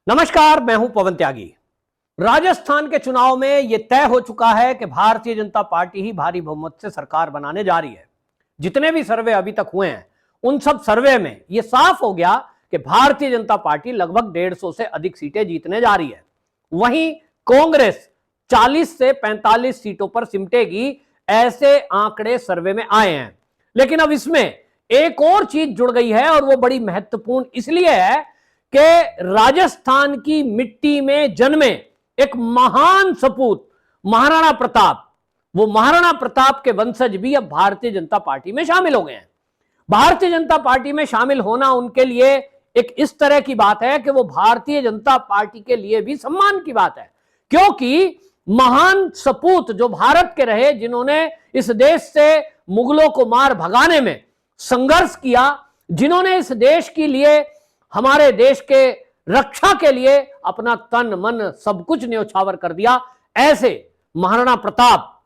नमस्कार, मैं हूं पवन त्यागी। राजस्थान के चुनाव में यह तय हो चुका है कि भारतीय जनता पार्टी ही भारी बहुमत से सरकार बनाने जा रही है। जितने भी सर्वे अभी तक हुए हैं उन सब सर्वे में यह साफ हो गया कि भारतीय जनता पार्टी लगभग 150 से अधिक सीटें जीतने जा रही है। वहीं कांग्रेस 40 से 45 सीटों पर सिमटेगी, ऐसे आंकड़े सर्वे में आए हैं। लेकिन अब इसमें एक और चीज जुड़ गई है और वो बड़ी महत्वपूर्ण इसलिए है कि राजस्थान की मिट्टी में जन्मे एक महान सपूत महाराणा प्रताप, वो महाराणा प्रताप के वंशज भी अब भारतीय जनता पार्टी में शामिल हो गए हैं। भारतीय जनता पार्टी में शामिल होना उनके लिए एक इस तरह की बात है कि वो भारतीय जनता पार्टी के लिए भी सम्मान की बात है, क्योंकि महान सपूत जो भारत के रहे, जिन्होंने इस देश से मुगलों को मार भगाने में संघर्ष किया, जिन्होंने इस देश के लिए, हमारे देश के रक्षा के लिए अपना तन मन सब कुछ न्योछावर कर दिया, ऐसे महाराणा प्रताप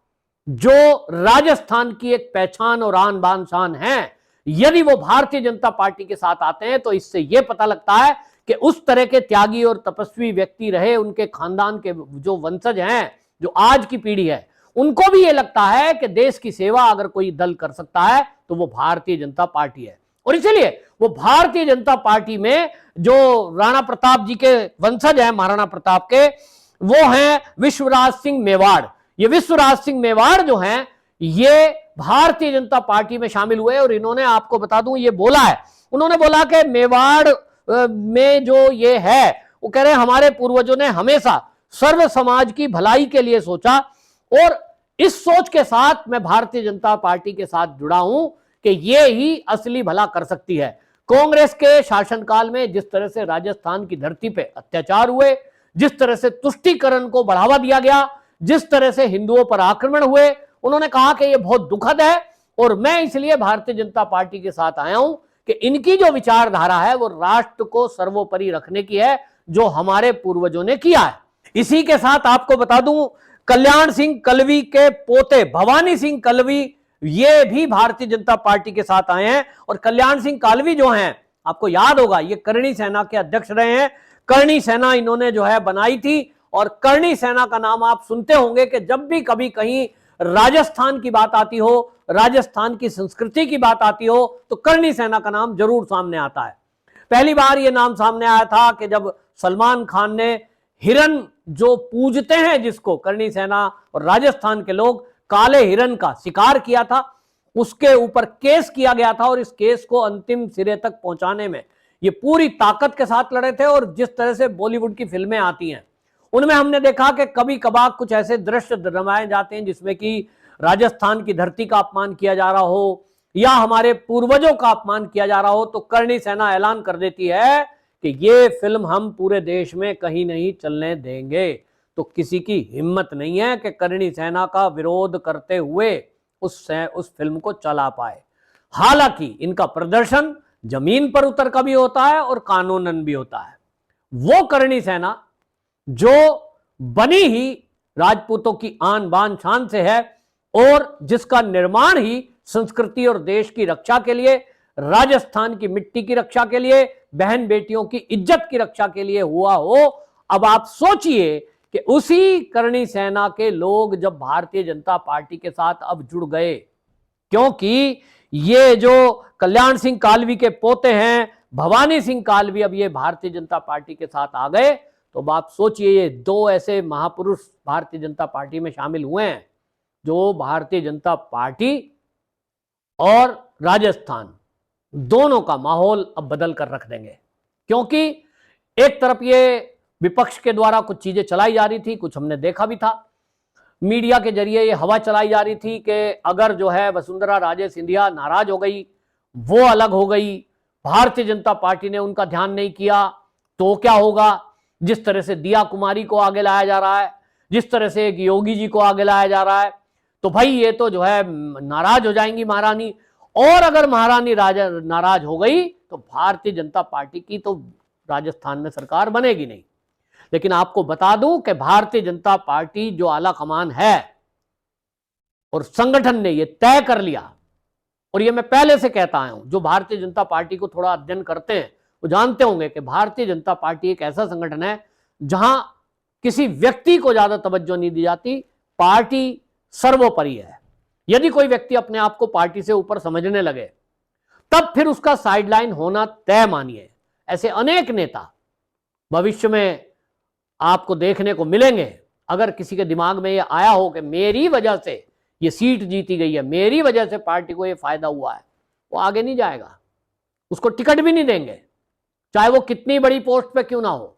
जो राजस्थान की एक पहचान और आन बान शान है, यदि वो भारतीय जनता पार्टी के साथ आते हैं तो इससे यह पता लगता है कि उस तरह के त्यागी और तपस्वी व्यक्ति रहे, उनके खानदान के जो वंशज हैं, जो आज की पीढ़ी है, उनको भी यह लगता है कि देश की सेवा अगर कोई दल कर सकता है तो वो भारतीय जनता पार्टी है। और इसलिए वो भारतीय जनता पार्टी में जो राणा प्रताप जी के वंशज हैं, महाराणा प्रताप के, वो हैं विश्वराज सिंह मेवाड़। ये विश्वराज सिंह मेवाड़ जो हैं, ये भारतीय जनता पार्टी में शामिल हुए और इन्होंने, आपको बता दूं, ये बोला है, उन्होंने बोला कि मेवाड़ में जो ये है, वो कह रहे हैं हमारे पूर्वजों ने हमेशा सर्व समाज की भलाई के लिए सोचा और इस सोच के साथ मैं भारतीय जनता पार्टी के साथ जुड़ा हूं कि ये ही असली भला कर सकती है। कांग्रेस के शासनकाल में जिस तरह से राजस्थान की धरती पे अत्याचार हुए, जिस तरह से तुष्टीकरण को बढ़ावा दिया गया, जिस तरह से हिंदुओं पर आक्रमण हुए, उन्होंने कहा कि यह बहुत दुखद है और मैं इसलिए भारतीय जनता पार्टी के साथ आया हूं कि इनकी जो विचारधारा है वो राष्ट्र को सर्वोपरि रखने की है, जो हमारे पूर्वजों ने किया है। इसी के साथ आपको बता दूं, कल्याण सिंह कलवी के पोते भवानी सिंह कलवी, ये भी भारतीय जनता पार्टी के साथ आए हैं। और कल्याण सिंह कालवी जो हैं, आपको याद होगा, ये करणी सेना के अध्यक्ष रहे हैं। करणी सेना इन्होंने जो है बनाई थी और करणी सेना का नाम आप सुनते होंगे कि जब भी कभी कहीं राजस्थान की बात आती हो, राजस्थान की संस्कृति की बात आती हो, तो करणी सेना का नाम जरूर सामने आता है। पहली बार यह नाम सामने आया था कि जब सलमान खान ने हिरन, जो पूजते हैं जिसको करणी सेना और राजस्थान के लोग, काले हिरन का शिकार किया था, उसके ऊपर केस किया गया था और इस केस को अंतिम सिरे तक पहुंचाने में ये पूरी ताकत के साथ लड़े थे। और जिस तरह से बॉलीवुड की फिल्में आती हैं उनमें हमने देखा कि कभी कभार कुछ ऐसे दृश्य रमाए जाते हैं जिसमें कि राजस्थान की धरती का अपमान किया जा रहा हो या हमारे पूर्वजों का अपमान किया जा रहा हो, तो करणी सेना ऐलान कर देती है कि ये फिल्म हम पूरे देश में कहीं नहीं चलने देंगे। तो किसी की हिम्मत नहीं है कि करणी सेना का विरोध करते हुए उस फिल्म को चला पाए। हालांकि इनका प्रदर्शन जमीन पर उतर का भी होता है और कानूनन भी होता है। वो करणी सेना जो बनी ही राजपूतों की आन बान शान से है और जिसका निर्माण ही संस्कृति और देश की रक्षा के लिए, राजस्थान की मिट्टी की रक्षा के लिए, बहन बेटियों की इज्जत की रक्षा के लिए हुआ हो। अब आप सोचिए कि उसी करणी सेना के लोग जब भारतीय जनता पार्टी के साथ अब जुड़ गए, क्योंकि ये जो कल्याण सिंह कालवी के पोते हैं भवानी सिंह कालवी, अब ये भारतीय जनता पार्टी के साथ आ गए, तो आप सोचिए ये दो ऐसे महापुरुष भारतीय जनता पार्टी में शामिल हुए हैं जो भारतीय जनता पार्टी और राजस्थान दोनों का माहौल अब बदल कर रख देंगे। क्योंकि एक तरफ ये विपक्ष के द्वारा कुछ चीजें चलाई जा रही थी, कुछ हमने देखा भी था, मीडिया के जरिए ये हवा चलाई जा रही थी कि अगर जो है वसुंधरा राजे सिंधिया नाराज हो गई, वो अलग हो गई, भारतीय जनता पार्टी ने उनका ध्यान नहीं किया तो क्या होगा। जिस तरह से दिया कुमारी को आगे लाया जा रहा है, जिस तरह से एक योगी जी को आगे लाया जा रहा है, तो भाई ये तो जो है नाराज हो जाएंगी महारानी, और अगर महारानी राजा नाराज हो गई तो भारतीय जनता पार्टी की तो राजस्थान में सरकार बनेगी नहीं। लेकिन आपको बता दूं कि भारतीय जनता पार्टी जो आला कमान है और संगठन ने यह तय कर लिया, और ये मैं पहले से कहता आया हूं, जो भारतीय जनता पार्टी को थोड़ा अध्ययन करते हैं वो जानते होंगे कि भारतीय जनता पार्टी एक ऐसा संगठन है जहां किसी व्यक्ति को ज्यादा तवज्जो नहीं दी जाती, पार्टी सर्वोपरि है। यदि कोई व्यक्ति अपने आप को पार्टी से ऊपर समझने लगे तब फिर उसका साइडलाइन होना तय मानिए। ऐसे अनेक नेता भविष्य में आपको देखने को मिलेंगे। अगर किसी के दिमाग में यह आया हो कि मेरी वजह से ये सीट जीती गई है, मेरी वजह से पार्टी को यह फायदा हुआ है, वो आगे नहीं जाएगा, उसको टिकट भी नहीं देंगे, चाहे वो कितनी बड़ी पोस्ट पे क्यों ना हो।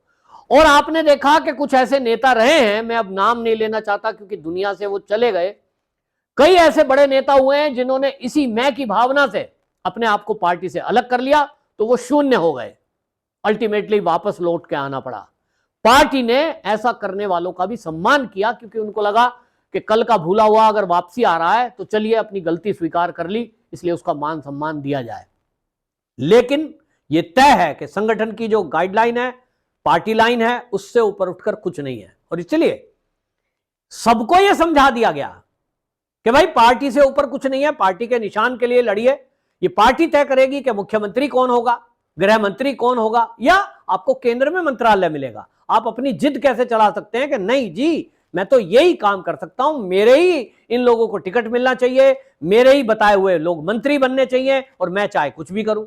और आपने देखा कि कुछ ऐसे नेता रहे हैं, मैं अब नाम नहीं लेना चाहता क्योंकि दुनिया से वो चले गए, कई ऐसे बड़े नेता हुए हैं जिन्होंने इसी मैं की भावना से अपने आप को पार्टी से अलग कर लिया, तो वो शून्य हो गए, अल्टीमेटली वापस लौट के आना पड़ा। पार्टी ने ऐसा करने वालों का भी सम्मान किया क्योंकि उनको लगा कि कल का भूला हुआ अगर वापसी आ रहा है तो चलिए अपनी गलती स्वीकार कर ली, इसलिए उसका मान सम्मान दिया जाए। लेकिन यह तय है कि संगठन की जो गाइडलाइन है, पार्टी लाइन है, उससे ऊपर उठकर कुछ नहीं है। और इसलिए सबको यह समझा दिया गया कि भाई पार्टी से ऊपर कुछ नहीं है, पार्टी के निशान के लिए लड़िए, ये पार्टी तय करेगी कि मुख्यमंत्री कौन होगा, गृह मंत्री कौन होगा, या आपको केंद्र में मंत्रालय मिलेगा। आप अपनी जिद कैसे चला सकते हैं कि नहीं जी मैं तो यही काम कर सकता हूं, मेरे ही इन लोगों को टिकट मिलना चाहिए, मेरे ही बताए हुए लोग मंत्री बनने चाहिए और मैं चाहे कुछ भी करूं,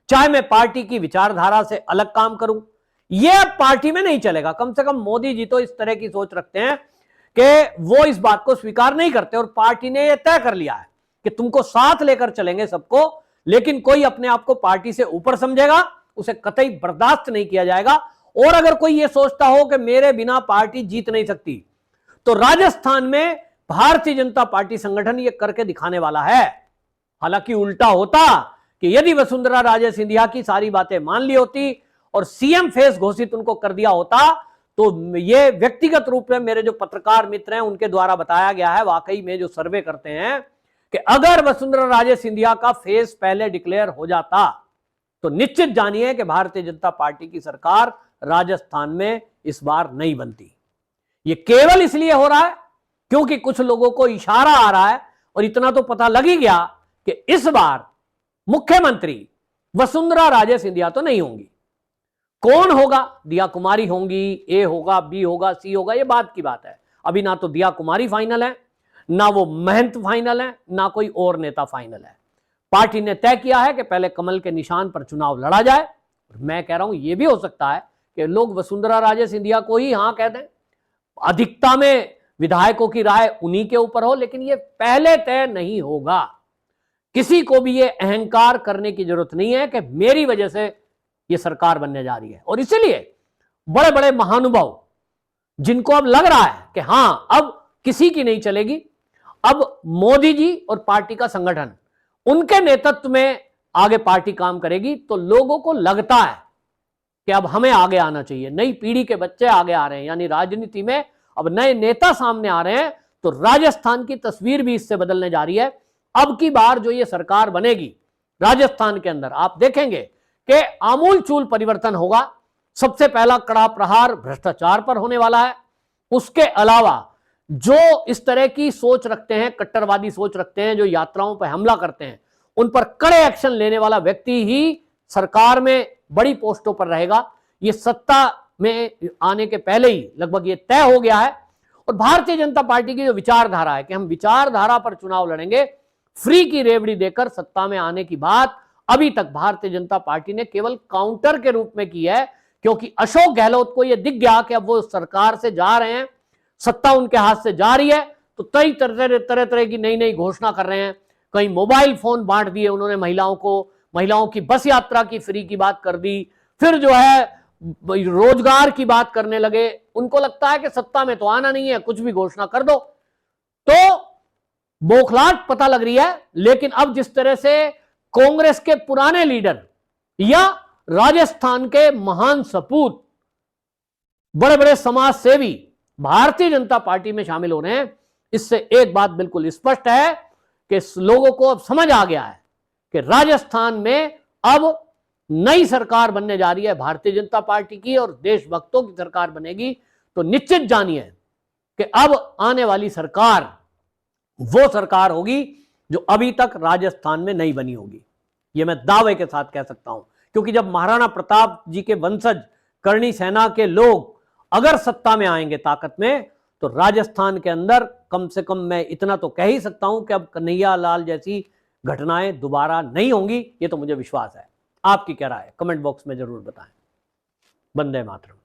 चाहे मैं पार्टी की विचारधारा से अलग काम करूं, यह अब पार्टी में नहीं चलेगा। कम से कम मोदी जी तो इस तरह की सोच रखते हैं कि वो इस बात को स्वीकार नहीं करते और पार्टी ने यह तय कर लिया है कि तुमको साथ लेकर चलेंगे सबको, लेकिन कोई अपने आप को पार्टी से ऊपर समझेगा उसे कतई बर्दाश्त नहीं किया जाएगा। और अगर कोई यह सोचता हो कि मेरे बिना पार्टी जीत नहीं सकती, तो राजस्थान में भारतीय जनता पार्टी संगठन यह करके दिखाने वाला है। हालांकि उल्टा होता कि यदि वसुंधरा राजे सिंधिया की सारी बातें मान ली होती और सीएम फेस घोषित उनको कर दिया होता, तो ये व्यक्तिगत रूप में मेरे जो पत्रकार मित्र हैं उनके द्वारा बताया गया है, वाकई में जो सर्वे करते हैं कि अगर वसुंधरा राजे सिंधिया का फेस पहले डिक्लेयर हो जाता तो निश्चित जानिए कि भारतीय जनता पार्टी की सरकार राजस्थान में इस बार नहीं बनती। ये केवल इसलिए हो रहा है क्योंकि कुछ लोगों को इशारा आ रहा है और इतना तो पता लग ही गया कि इस बार मुख्यमंत्री वसुंधरा राजे सिंधिया तो नहीं होंगी। कौन होगा? दिया कुमारी होंगी, ए होगा, बी होगा, सी होगा, ये बात की बात है। अभी ना तो दिया कुमारी फाइनल है, ना वो महंत फाइनल है, ना कोई और नेता फाइनल है। पार्टी ने तय किया है कि पहले कमल के निशान पर चुनाव लड़ा जाए। मैं कह रहा हूं यह भी हो सकता है कि लोग वसुंधरा राजे सिंधिया को ही हां कह दें, अधिकता में विधायकों की राय उन्हीं के ऊपर हो, लेकिन यह पहले तय नहीं होगा। किसी को भी यह अहंकार करने की जरूरत नहीं है कि मेरी वजह से यह सरकार बनने जा रही है। और इसीलिए बड़े बड़े महानुभाव जिनको अब लग रहा है कि हां अब किसी की नहीं चलेगी, अब मोदी जी और पार्टी का संगठन उनके नेतृत्व में आगे पार्टी काम करेगी, तो लोगों को लगता है कि अब हमें आगे आना चाहिए। नई पीढ़ी के बच्चे आगे आ रहे हैं, यानी राजनीति में अब नए नेता सामने आ रहे हैं, तो राजस्थान की तस्वीर भी इससे बदलने जा रही है। अब की बार जो ये सरकार बनेगी राजस्थान के अंदर, आप देखेंगे कि आमूल चूल परिवर्तन होगा। सबसे पहला कड़ा प्रहार भ्रष्टाचार पर होने वाला है। उसके अलावा जो इस तरह की सोच रखते हैं, कट्टरवादी सोच रखते हैं, जो यात्राओं पर हमला करते हैं, उन पर कड़े एक्शन लेने वाला व्यक्ति ही सरकार में बड़ी पोस्टों पर रहेगा। ये सत्ता में आने के पहले ही लगभग ये तय हो गया है। और भारतीय जनता पार्टी की जो विचारधारा है कि हम विचारधारा पर चुनाव लड़ेंगे, फ्री की रेवड़ी देकर सत्ता में आने की बात अभी तक भारतीय जनता पार्टी ने केवल काउंटर के रूप में की है, क्योंकि अशोक गहलोत को यह दिख गया कि अब वो सरकार से जा रहे हैं, सत्ता उनके हाथ से जा रही है, तो कई तरह तरह की नई नई घोषणा कर रहे हैं। कहीं मोबाइल फोन बांट दिए उन्होंने महिलाओं को, महिलाओं की बस यात्रा की फ्री की बात कर दी, फिर जो है रोजगार की बात करने लगे। उनको लगता है कि सत्ता में तो आना नहीं है, कुछ भी घोषणा कर दो। तो बौखलाहट पता लग रही है। लेकिन अब जिस तरह से कांग्रेस के पुराने लीडर या राजस्थान के महान सपूत, बड़े बड़े समाज सेवी भारतीय जनता पार्टी में शामिल हो रहे हैं, इससे एक बात बिल्कुल स्पष्ट है कि लोगों को अब समझ आ गया है कि राजस्थान में अब नई सरकार बनने जा रही है भारतीय जनता पार्टी की, और देशभक्तों की सरकार बनेगी। तो निश्चित जानिए कि अब आने वाली सरकार वो सरकार होगी जो अभी तक राजस्थान में नहीं बनी होगी। यह मैं दावे के साथ कह सकता हूं। क्योंकि जब महाराणा प्रताप जी के वंशज करणी सेना के लोग अगर सत्ता में आएंगे ताकत में, तो राजस्थान के अंदर कम से कम मैं इतना तो कह ही सकता हूं कि अब कन्हैया लाल जैसी घटनाएं दोबारा नहीं होंगी। ये तो मुझे विश्वास है। आपकी क्या राय है? कमेंट बॉक्स में जरूर बताएं। वंदे मातरम।